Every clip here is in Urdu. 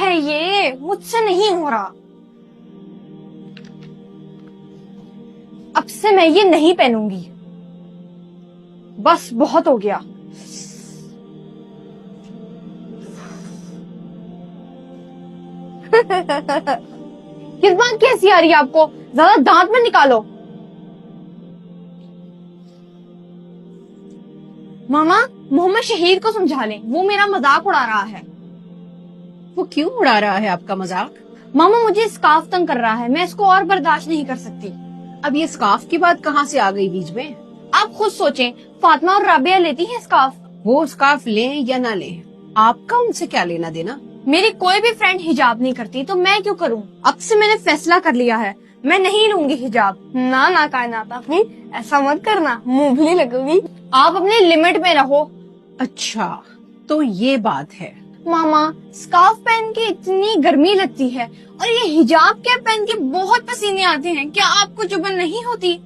ہے یہ؟ مجھ سے نہیں ہو رہا. اب سے میں یہ نہیں پہنوں گی. بس بہت ہو گیا. کس بات کی ہنسی آ رہی ہے آپ کو؟ زیادہ دانت میں نکالو. ماما محمد شہید کو سمجھا لیں، وہ میرا مذاق اڑا رہا ہے. وہ کیوں اڑا رہا ہے آپ کا مذاق؟ ماما مجھے اسکارف تنگ کر رہا ہے، میں اس کو اور برداشت نہیں کر سکتی. اب یہ اسکارف کی بات کہاں سے آ گئی بیچ میں؟ آپ خود سوچیں، فاطمہ اور رابعہ لیتی ہیں اسکارف. وہ اسکارف لیں یا نہ لیں، آپ کا ان سے کیا لینا دینا؟ میری کوئی بھی فرینڈ حجاب نہیں کرتی تو میں کیوں کروں؟ اب سے میں نے فیصلہ کر لیا ہے، میں نہیں لوں گی حجاب. نہ کائنات اپنی ایسا مت کرنا، منہ بھی لگو گی. آپ اپنے لمٹ میں رہو. اچھا تو یہ بات ہے. ماما اسکارف پہن کے اتنی گرمی لگتی ہے اور یہ حجاب کیپ پہن کے بہت پسینے آتے ہیں، کیا آپ کو چبھن نہیں ہوتی؟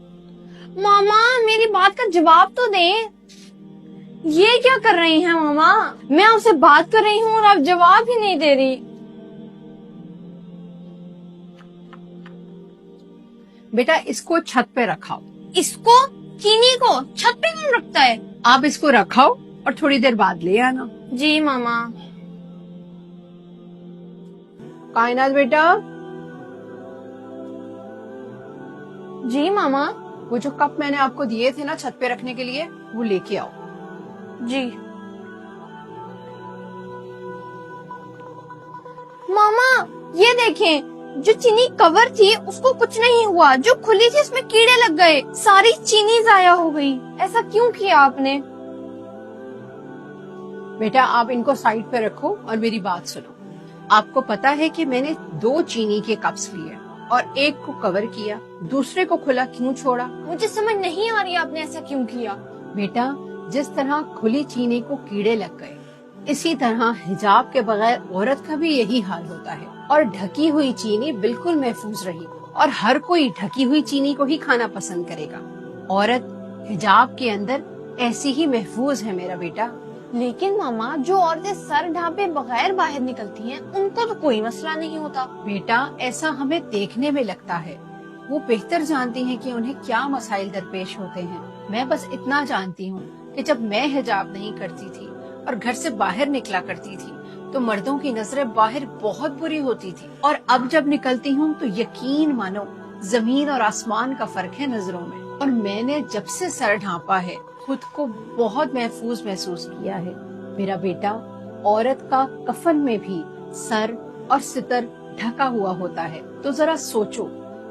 ماما میری بات کا جواب تو دیں. یہ کیا کر رہی ہیں ماما؟ میں آپ سے بات کر رہی ہوں اور آپ جواب ہی نہیں دے رہی. بیٹا اس کو چھت پہ رکھاؤ. اس کو؟ چینی کو چھت پہ کون رکھتا ہے؟ آپ اس کو رکھاؤ اور تھوڑی دیر بعد لے آنا. جی ماما. کائنات بیٹا. جی ماما. وہ جو کپ میں نے آپ کو دیے تھے نا چھت پہ رکھنے کے لیے، وہ لے کے آؤ. جی. ماما یہ دیکھیں، جو چینی کور تھی اس کو کچھ نہیں ہوا، جو کھلی تھی اس میں کیڑے لگ گئے، ساری چینی ضائع ہو گئی. ایسا کیوں کیا آپ نے؟ بیٹا آپ ان کو سائڈ پہ رکھو اور میری بات سنو. آپ کو پتا ہے کہ میں نے 2 چینی کے کپس لیے اور ایک کو کور کیا، دوسرے کو کھلا کیوں چھوڑا؟ مجھے سمجھ نہیں آ رہی آپ نے ایسا کیوں کیا. بیٹا جس طرح کھلی چینی کو کیڑے لگ گئے، اسی طرح حجاب کے بغیر عورت کا بھی یہی حال ہوتا ہے، اور ڈھکی ہوئی چینی بالکل محفوظ رہی، اور ہر کوئی ڈھکی ہوئی چینی کو ہی کھانا پسند کرے گا. عورت حجاب کے اندر ایسی ہی محفوظ ہے میرا بیٹا. لیکن ماما جو عورتیں سر ڈھانپے بغیر باہر نکلتی ہیں ان کو تو کوئی مسئلہ نہیں ہوتا. بیٹا ایسا ہمیں دیکھنے میں لگتا ہے، وہ بہتر جانتی ہیں کہ انہیں کیا مسائل درپیش ہوتے ہیں. میں بس اتنا جانتی ہوں کہ جب میں حجاب نہیں کرتی تھی اور گھر سے باہر نکلا کرتی تھی تو مردوں کی نظریں باہر بہت بری ہوتی تھی، اور اب جب نکلتی ہوں تو یقین مانو زمین اور آسمان کا فرق ہے نظروں میں. اور میں نے جب سے سر ڈھانپا ہے خود کو بہت محفوظ محسوس کیا ہے. میرا بیٹا عورت کا کفن میں بھی سر اور ستر ڈھکا ہوا ہوتا ہے. تو ذرا سوچو،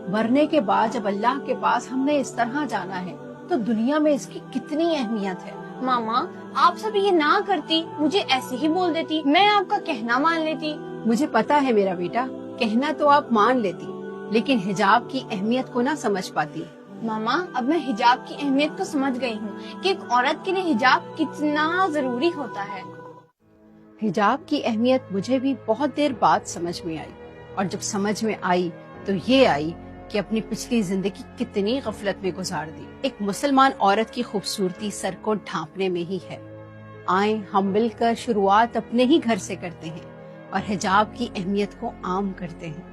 مرنے کے بعد جب اللہ کے پاس ہم نے اس طرح جانا ہے تو دنیا میں اس کی کتنی اہمیت ہے. ماما آپ سب یہ نہ کرتی، مجھے ایسے ہی بول دیتی، میں آپ کا کہنا مان لیتی. مجھے پتا ہے میرا بیٹا، کہنا تو آپ مان لیتی لیکن حجاب کی اہمیت کو نہ سمجھ پاتی. ماما اب میں حجاب کی اہمیت کو سمجھ گئی ہوں کہ ایک عورت کے لیے حجاب کتنا ضروری ہوتا ہے. حجاب کی اہمیت مجھے بھی بہت دیر بعد سمجھ میں آئی، اور جب سمجھ میں آئی تو یہ آئی کہ اپنی پچھلی زندگی کتنی غفلت میں گزار دی. ایک مسلمان عورت کی خوبصورتی سر کو ڈھانپنے میں ہی ہے. آئیں ہم مل کر شروعات اپنے ہی گھر سے کرتے ہیں اور حجاب کی اہمیت کو عام کرتے ہیں.